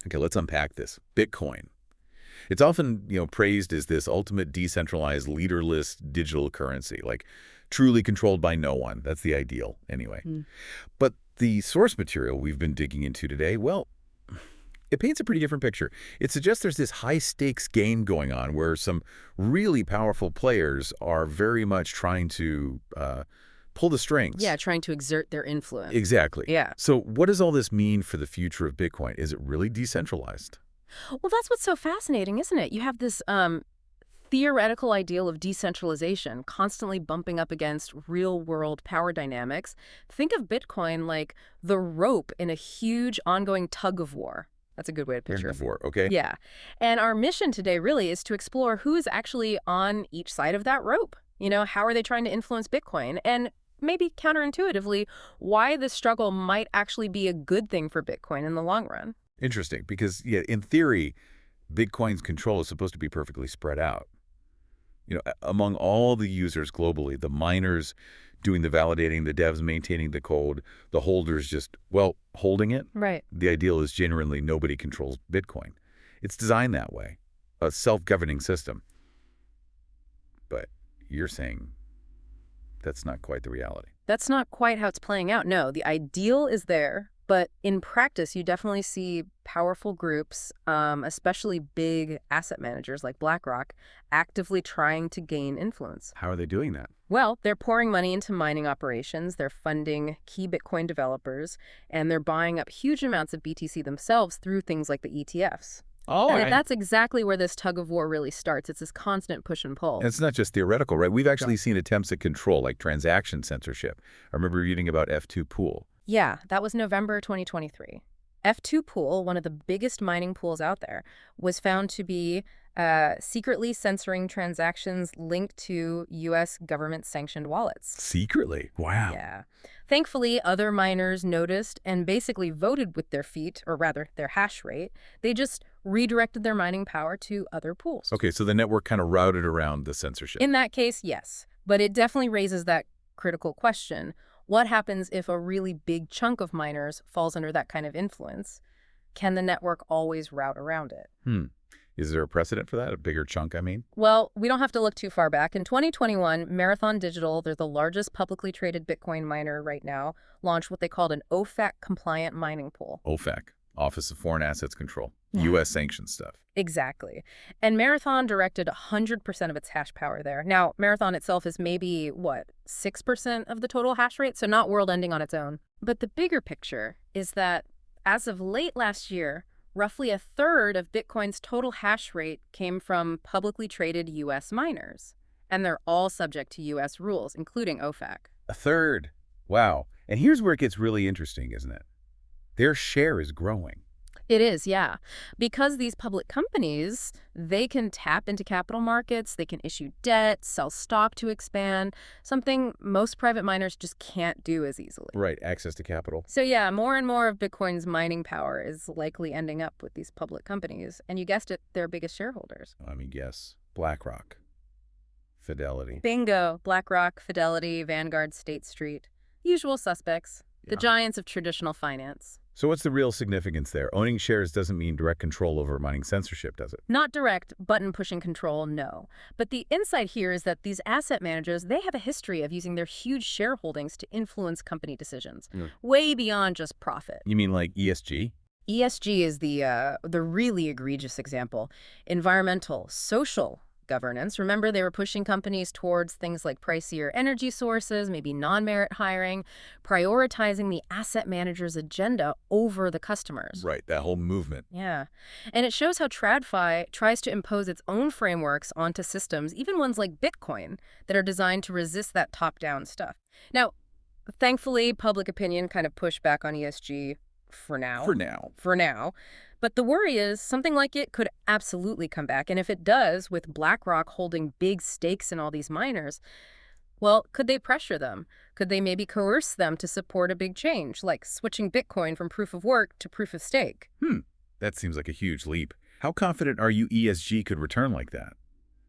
Okay, let's unpack this. Bitcoin. It's often, praised as this ultimate decentralized, leaderless digital currency, like truly controlled by no one. That's the ideal, anyway. Mm. But the source material we've been digging into today, well, it paints a pretty different picture. It suggests there's this high-stakes game going on where some really powerful players are very much trying to pull the strings. Yeah, trying to exert their influence. Exactly. Yeah. So what does all this mean for the future of Bitcoin? Is it really decentralized? Well, that's what's so fascinating, isn't it? You have this theoretical ideal of decentralization constantly bumping up against real-world power dynamics. Think of Bitcoin like the rope in a huge ongoing tug of war. That's a good way to picture it. Okay? Yeah. And our mission today really is to explore who is actually on each side of that rope. How are they trying to influence Bitcoin? And maybe counterintuitively, why this struggle might actually be a good thing for Bitcoin in the long run. Interesting, because, in theory, Bitcoin's control is supposed to be perfectly spread out. Among all the users globally, the miners doing the validating, the devs maintaining the code, the holders just, holding it. Right. The ideal is genuinely nobody controls Bitcoin. It's designed that way, a self-governing system. But you're saying that's not quite the reality. That's not quite how it's playing out. No, the ideal is there, but in practice, you definitely see powerful groups, especially big asset managers like BlackRock, actively trying to gain influence. How are they doing that? Well, they're pouring money into mining operations, they're funding key Bitcoin developers, and they're buying up huge amounts of BTC themselves through things like the ETFs. Oh, And that's exactly where this tug of war really starts. It's this constant push and pull. and it's not just theoretical, right? We've actually seen attempts at control, like transaction censorship. I remember reading about F2 Pool. Yeah, that was November 2023. F2 Pool, one of the biggest mining pools out there, was found to be secretly censoring transactions linked to U.S. government-sanctioned wallets. Secretly? Wow. Yeah. Thankfully, other miners noticed and basically voted with their feet, or rather, their hash rate. They just redirected their mining power to other pools. Okay, so the network kind of routed around the censorship. In that case, yes. But it definitely raises that critical question. What happens if a really big chunk of miners falls under that kind of influence? Can the network always route around it? Is there a precedent for that? A bigger chunk, I mean? Well, we don't have to look too far back. In 2021, Marathon Digital, they're the largest publicly traded Bitcoin miner right now, launched what they called an OFAC-compliant mining pool. OFAC, Office of Foreign Assets Control, U.S. sanctioned stuff. Exactly. And Marathon directed 100% of its hash power there. Now, Marathon itself is maybe, 6% of the total hash rate, so not world-ending on its own. But the bigger picture is that as of late last year, roughly a third of Bitcoin's total hash rate came from publicly traded U.S. miners. And they're all subject to U.S. rules, including OFAC. A third. Wow. And here's where it gets really interesting, isn't it? Their share is growing. It is, yeah. Because these public companies, they can tap into capital markets, they can issue debt, sell stock to expand, something most private miners just can't do as easily. Right, access to capital. So yeah, more and more of Bitcoin's mining power is likely ending up with these public companies. And you guessed it, their biggest shareholders. Yes. BlackRock. Fidelity. Bingo. BlackRock, Fidelity, Vanguard, State Street. Usual suspects. The giants of traditional finance. So what's the real significance there? Owning shares doesn't mean direct control over mining censorship, does it? Not direct button-pushing control, no. But the insight here is that these asset managers, they have a history of using their huge shareholdings to influence company decisions, way beyond just profit. You mean like ESG? ESG is the really egregious example. Environmental, social governance. Remember, they were pushing companies towards things like pricier energy sources, maybe non-merit hiring, prioritizing the asset manager's agenda over the customers. Right, that whole movement. Yeah. And it shows how TradFi tries to impose its own frameworks onto systems, even ones like Bitcoin, that are designed to resist that top-down stuff. Now, thankfully, public opinion kind of pushed back on ESG for now. For now. But the worry is something like it could absolutely come back. And if it does, with BlackRock holding big stakes in all these miners, well, could they pressure them? Could they maybe coerce them to support a big change, like switching Bitcoin from proof of work to proof of stake? That seems like a huge leap. How confident are you ESG could return like that?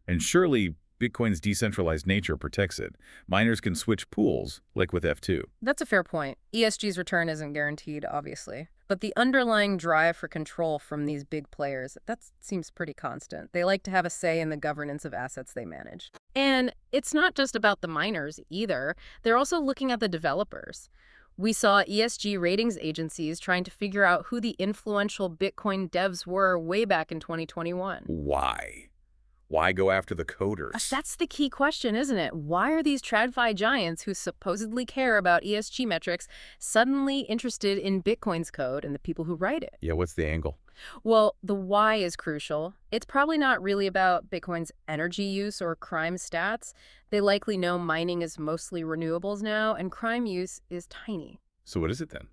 And surely Bitcoin's decentralized nature protects it. Miners can switch pools, like with F2. That's a fair point. ESG's return isn't guaranteed, obviously. But the underlying drive for control from these big players, that seems pretty constant. They like to have a say in the governance of assets they manage. And it's not just about the miners either. They're also looking at the developers. We saw ESG ratings agencies trying to figure out who the influential Bitcoin devs were way back in 2021. Why? Why go after the coders? That's the key question, isn't it? Why are these TradFi giants who supposedly care about ESG metrics suddenly interested in Bitcoin's code and the people who write it? Yeah, what's the angle? Well, the why is crucial. It's probably not really about Bitcoin's energy use or crime stats. They likely know mining is mostly renewables now, and crime use is tiny. So what is it then?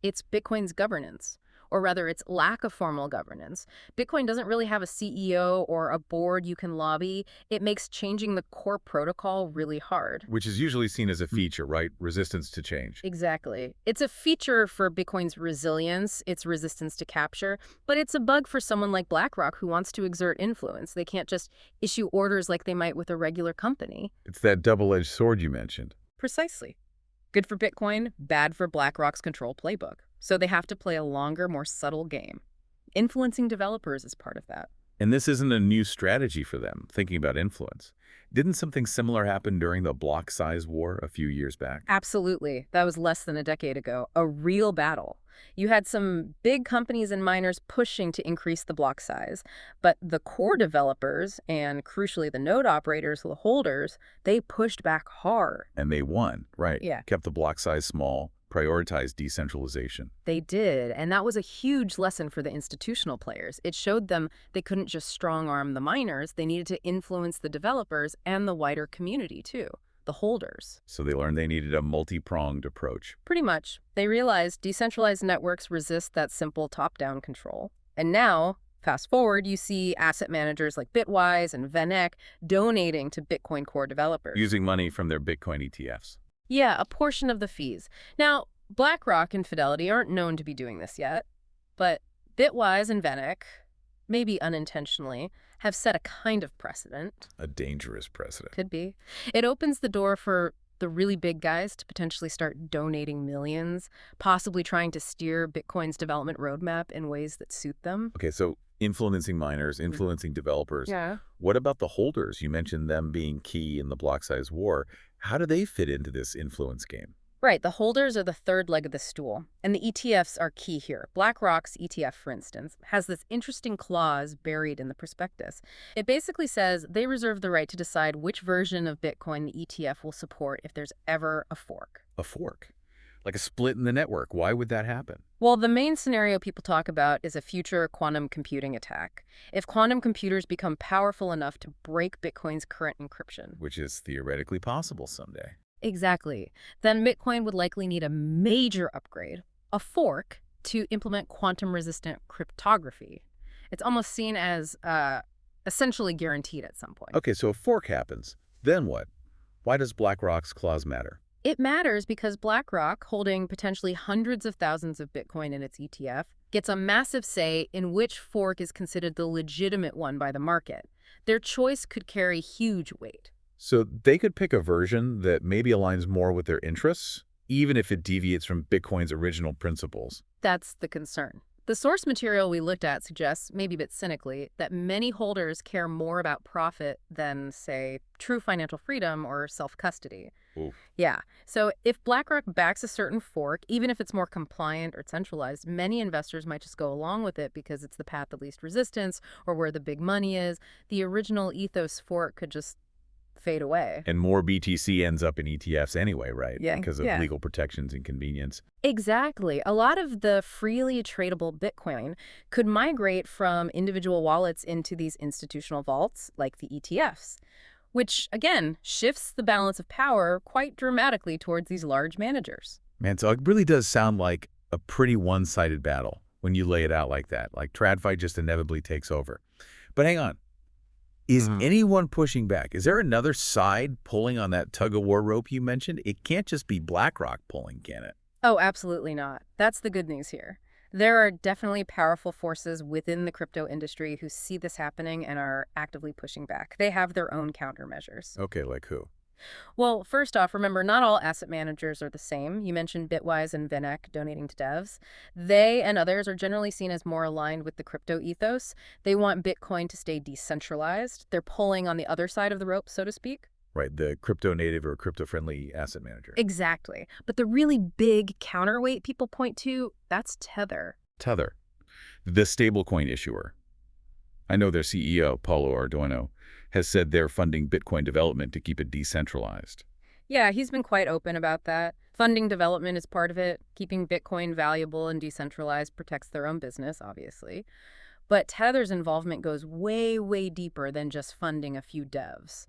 It's Bitcoin's governance, or rather its lack of formal governance. Bitcoin doesn't really have a CEO or a board you can lobby. It makes changing the core protocol really hard. Which is usually seen as a feature, right? Resistance to change. Exactly. It's a feature for Bitcoin's resilience, its resistance to capture, but it's a bug for someone like BlackRock who wants to exert influence. They can't just issue orders like they might with a regular company. It's that double-edged sword you mentioned. Precisely. Good for Bitcoin, bad for BlackRock's control playbook. So they have to play a longer, more subtle game. Influencing developers is part of that. And this isn't a new strategy for them, thinking about influence. Didn't something similar happen during the block size war a few years back? Absolutely. That was less than a decade ago. A real battle. You had some big companies and miners pushing to increase the block size, but the core developers and, crucially, the node operators, the holders, they pushed back hard. And they won, right? Yeah. Kept the block size small, prioritized decentralization. They did, and that was a huge lesson for the institutional players. It showed them they couldn't just strong-arm the miners, they needed to influence the developers and the wider community, too, the holders. So they learned they needed a multi-pronged approach. Pretty much. They realized decentralized networks resist that simple top-down control. And now, fast forward, you see asset managers like Bitwise and VanEck donating to Bitcoin core developers. Using money from their Bitcoin ETFs. Yeah, a portion of the fees. Now, BlackRock and Fidelity aren't known to be doing this yet, but Bitwise and VanEck, maybe unintentionally, have set a kind of precedent. A dangerous precedent. Could be. It opens the door for the really big guys to potentially start donating millions, possibly trying to steer Bitcoin's development roadmap in ways that suit them. Okay, so influencing miners, influencing developers. Yeah. What about the holders? You mentioned them being key in the block size war. How do they fit into this influence game? Right, the holders are the third leg of the stool, and the ETFs are key here. BlackRock's ETF, for instance, has this interesting clause buried in the prospectus. It basically says they reserve the right to decide which version of Bitcoin the ETF will support if there's ever a fork. A fork? Like a split in the network. Why would that happen? Well, the main scenario people talk about is a future quantum computing attack. If quantum computers become powerful enough to break Bitcoin's current encryption. Which is theoretically possible someday. Exactly. Then Bitcoin would likely need a major upgrade, a fork, to implement quantum-resistant cryptography. It's almost seen as essentially guaranteed at some point. Okay, so a fork happens. Then what? Why does BlackRock's clause matter? It matters because BlackRock, holding potentially hundreds of thousands of Bitcoin in its ETF, gets a massive say in which fork is considered the legitimate one by the market. Their choice could carry huge weight. So they could pick a version that maybe aligns more with their interests, even if it deviates from Bitcoin's original principles. That's the concern. The source material we looked at suggests, maybe a bit cynically, that many holders care more about profit than, say, true financial freedom or self-custody. Oof. Yeah. So if BlackRock backs a certain fork, even if it's more compliant or centralized, many investors might just go along with it because it's the path of least resistance or where the big money is. The original ethos fork could just fade away. And more BTC ends up in ETFs anyway, right? Yeah. Because of legal protections and convenience. Exactly. A lot of the freely tradable Bitcoin could migrate from individual wallets into these institutional vaults, like the ETFs, which, again, shifts the balance of power quite dramatically towards these large managers. Man, so it really does sound like a pretty one-sided battle when you lay it out like that. Like TradFi just inevitably takes over. But hang on. Is anyone pushing back? Is there another side pulling on that tug-of-war rope you mentioned? It can't just be BlackRock pulling, can it? Oh, absolutely not. That's the good news here. There are definitely powerful forces within the crypto industry who see this happening and are actively pushing back. They have their own countermeasures. Okay, like who? Well, first off, remember, not all asset managers are the same. You mentioned Bitwise and VinEck donating to devs. They and others are generally seen as more aligned with the crypto ethos. They want Bitcoin to stay decentralized. They're pulling on the other side of the rope, so to speak. Right, the crypto native or crypto-friendly asset manager. Exactly. But the really big counterweight people point to, that's Tether. Tether, the stablecoin issuer. I know their CEO, Paulo Ardoino, has said they're funding Bitcoin development to keep it decentralized. Yeah, he's been quite open about that. Funding development is part of it. Keeping Bitcoin valuable and decentralized protects their own business, obviously. But Tether's involvement goes way, way deeper than just funding a few devs.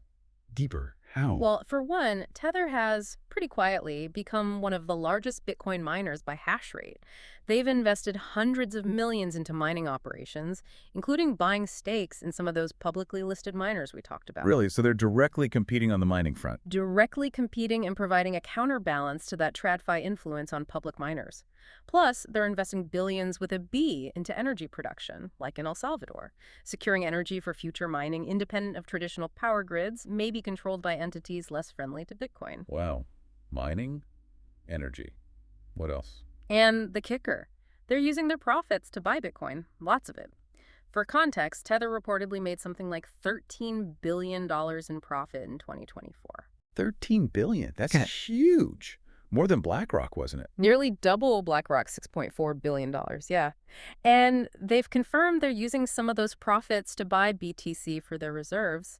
Deeper. How? Well, for one, Tether has, pretty quietly, become one of the largest Bitcoin miners by hash rate. They've invested hundreds of millions into mining operations, including buying stakes in some of those publicly listed miners we talked about. Really? So they're directly competing on the mining front? Directly competing and providing a counterbalance to that TradFi influence on public miners. Plus, they're investing billions with a B into energy production, like in El Salvador, securing energy for future mining independent of traditional power grids, maybe controlled by entities less friendly to Bitcoin. Wow. Mining, energy. What else? And the kicker, they're using their profits to buy Bitcoin, lots of it. For context, Tether reportedly made something like $13 billion in profit in 2024. $13 billion. That's Okay. huge. More than BlackRock, wasn't it? Nearly double BlackRock's $6.4 billion, yeah. And they've confirmed they're using some of those profits to buy BTC for their reserves.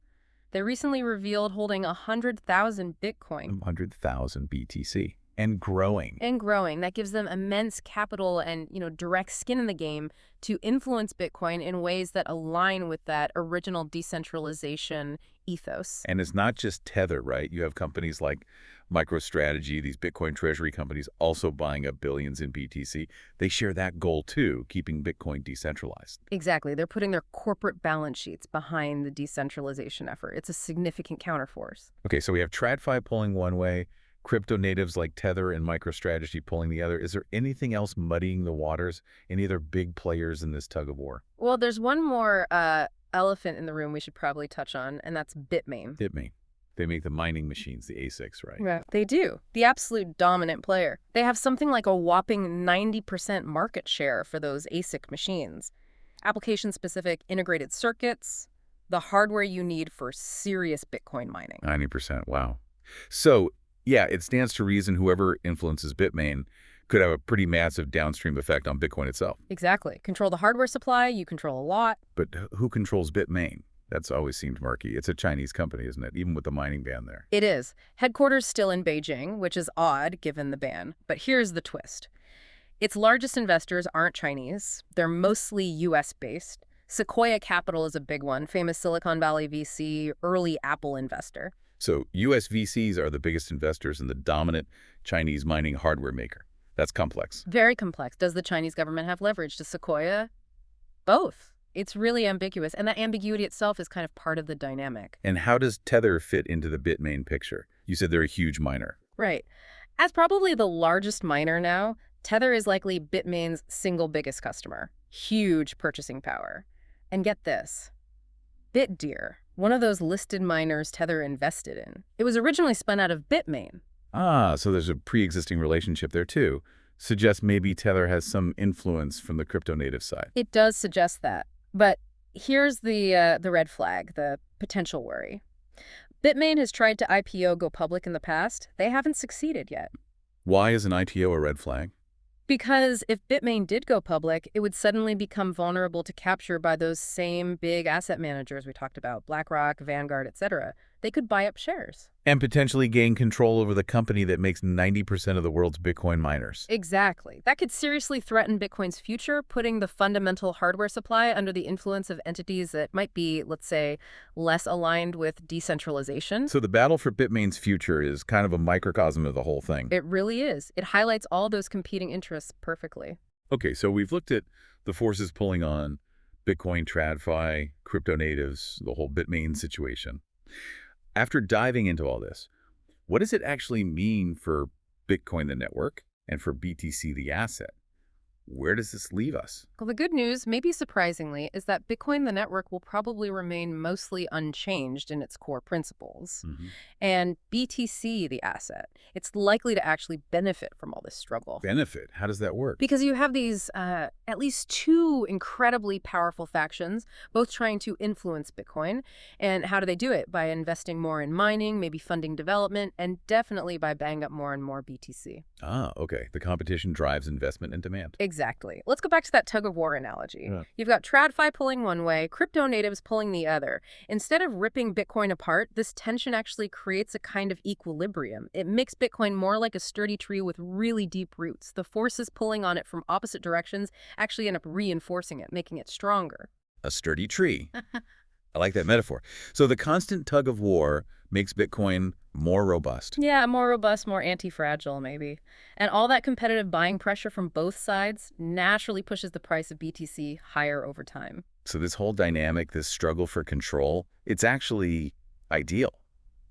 They recently revealed holding 100,000 Bitcoin. 100,000 BTC. And growing. And growing. That gives them immense capital and, direct skin in the game to influence Bitcoin in ways that align with that original decentralization ethos. And it's not just Tether, right? You have companies like MicroStrategy, these Bitcoin treasury companies, also buying up billions in BTC. They share that goal, too, keeping Bitcoin decentralized. Exactly. They're putting their corporate balance sheets behind the decentralization effort. It's a significant counterforce. Okay, so we have TradFi pulling one way, crypto natives like Tether and MicroStrategy pulling the other. Is there anything else muddying the waters? Any other big players in this tug of war? Well, there's one more elephant in the room we should probably touch on, and that's Bitmain. Bitmain. They make the mining machines, the ASICs, right? Yeah, they do. The absolute dominant player. They have something like a whopping 90% market share for those ASIC machines. Application-specific integrated circuits, the hardware you need for serious Bitcoin mining. 90%, wow. So, yeah, it stands to reason whoever influences Bitmain could have a pretty massive downstream effect on Bitcoin itself. Exactly. Control the hardware supply, you control a lot. But who controls Bitmain? That's always seemed murky. It's a Chinese company, isn't it? Even with the mining ban there. It is. Headquarters still in Beijing, which is odd given the ban. But here's the twist. Its largest investors aren't Chinese. They're mostly US-based. Sequoia Capital is a big one, famous Silicon Valley VC, early Apple investor. So US VCs are the biggest investors in the dominant Chinese mining hardware maker. That's complex. Very complex. Does the Chinese government have leverage? Does Sequoia? Both. It's really ambiguous, and that ambiguity itself is kind of part of the dynamic. And how does Tether fit into the Bitmain picture? You said they're a huge miner. Right. As probably the largest miner now, Tether is likely Bitmain's single biggest customer. Huge purchasing power. And get this. BitDeer, one of those listed miners Tether invested in. It was originally spun out of Bitmain. Ah, so there's a pre-existing relationship there too. Suggests maybe Tether has some influence from the crypto native side. It does suggest that. But here's the red flag, the potential worry. Bitmain has tried to IPO go public in the past. They haven't succeeded yet. Why is an IPO a red flag? Because if Bitmain did go public, it would suddenly become vulnerable to capture by those same big asset managers we talked about, BlackRock, Vanguard, etc. They could buy up shares. And potentially gain control over the company that makes 90% of the world's Bitcoin miners. Exactly. That could seriously threaten Bitcoin's future, putting the fundamental hardware supply under the influence of entities that might be, let's say, less aligned with decentralization. So the battle for Bitmain's future is kind of a microcosm of the whole thing. It really is. It highlights all those competing interests perfectly. Okay, so we've looked at the forces pulling on Bitcoin, TradFi, crypto natives, the whole Bitmain situation. After diving into all this, what does it actually mean for Bitcoin, the network, and for BTC, the asset? Where does this leave us? Well, the good news, maybe surprisingly, is that Bitcoin, the network, will probably remain mostly unchanged in its core principles. Hmm. And BTC, the asset, it's likely to actually benefit from all this struggle. Benefit? How does that work? Because you have these at least two incredibly powerful factions, both trying to influence Bitcoin. And how do they do it? By investing more in mining, maybe funding development, and definitely by buying up more and more BTC. Ah, okay. The competition drives investment and demand. Exactly. Let's go back to that tug-of-war analogy. Yeah. You've got TradFi pulling one way, crypto natives pulling the other. Instead of ripping Bitcoin apart, this tension actually creates a kind of equilibrium. It makes Bitcoin more like a sturdy tree with really deep roots. The forces pulling on it from opposite directions actually end up reinforcing it, making it stronger. A sturdy tree. I like that metaphor. So the constant tug of war makes Bitcoin more robust. Yeah, more robust, more anti-fragile, maybe. And all that competitive buying pressure from both sides naturally pushes the price of BTC higher over time. So this whole dynamic, this struggle for control, it's actually ideal,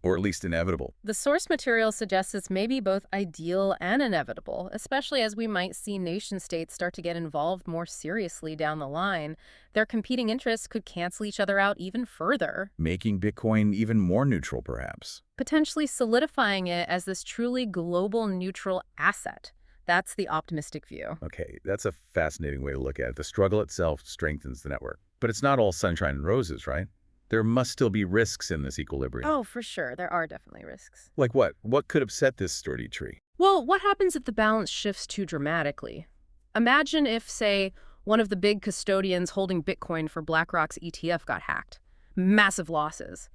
or at least inevitable. The source material suggests it's maybe both ideal and inevitable, especially as we might see nation-states start to get involved more seriously down the line. Their competing interests could cancel each other out even further, Making Bitcoin even more neutral, perhaps. potentially solidifying it as this truly global neutral asset. That's the optimistic view. Okay, that's a fascinating way to look at it. The struggle itself strengthens the network. But it's not all sunshine and roses, right? There must still be risks in this equilibrium. Oh, for sure. There are definitely risks. Like what? What could upset this sturdy tree? Well, what happens if the balance shifts too dramatically? Imagine if, say, one of the big custodians holding Bitcoin for BlackRock's ETF got hacked. Massive losses.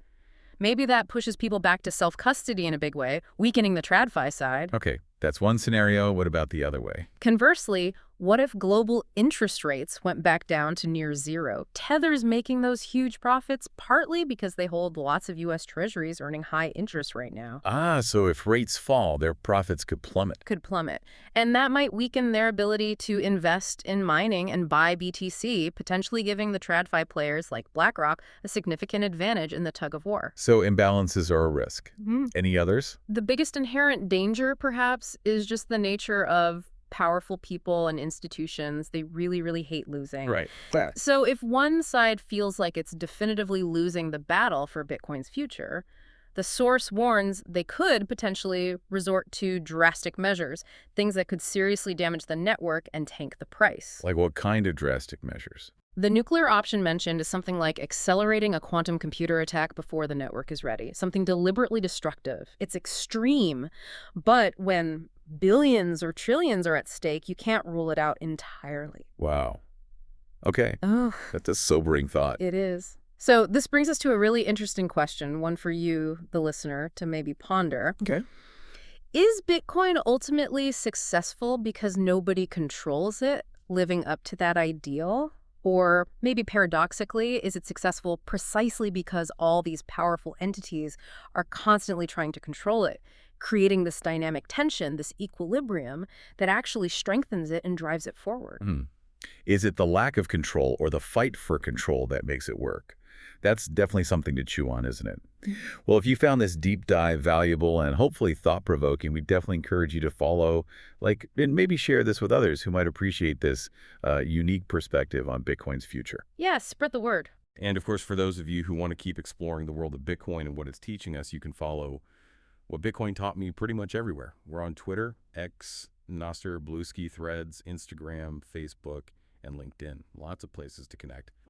Maybe that pushes people back to self-custody in a big way, weakening the TradFi side. Okay, that's one scenario. What about the other way? Conversely, what if global interest rates went back down to near zero? Tether's making those huge profits partly because they hold lots of U.S. treasuries earning high interest right now. Ah, so if rates fall, their profits could plummet. Could plummet. And that might weaken their ability to invest in mining and buy BTC, potentially giving the TradFi players like BlackRock a significant advantage in the tug-of-war. So imbalances are a risk. Mhm. Any others? The biggest inherent danger, perhaps, is just the nature of powerful people and institutions. They really, really hate losing. That. So if one side feels like it's definitively losing the battle for Bitcoin's future, the source warns they could potentially resort to drastic measures, things that could seriously damage the network and tank the price. Like what kind of drastic measures? The nuclear option mentioned is something like accelerating a quantum computer attack before the network is ready, something deliberately destructive. It's extreme, but when billions or trillions are at stake, you can't rule it out entirely. Wow. Okay, Oh, that's a sobering thought. it is. So this brings us to a really interesting question, one for you, the listener, to maybe ponder. Okay. Is Bitcoin ultimately successful because nobody controls it, living up to that ideal? Or maybe paradoxically, is it successful precisely because all these powerful entities are constantly trying to control it, creating this dynamic tension, this equilibrium that actually strengthens it and drives it forward? Hmm. Is it the lack of control or the fight for control that makes it work? That's definitely something to chew on, isn't it? Well, if you found this deep dive valuable and hopefully thought-provoking, we definitely encourage you to follow, and maybe share this with others who might appreciate this unique perspective on Bitcoin's future. Yeah, spread the word. And of course, for those of you who want to keep exploring the world of Bitcoin and what it's teaching us, you can follow What Bitcoin Taught Me pretty much everywhere. We're on Twitter, X, Nostr, Bluesky, Threads, Instagram, Facebook, and LinkedIn. Lots of places to connect.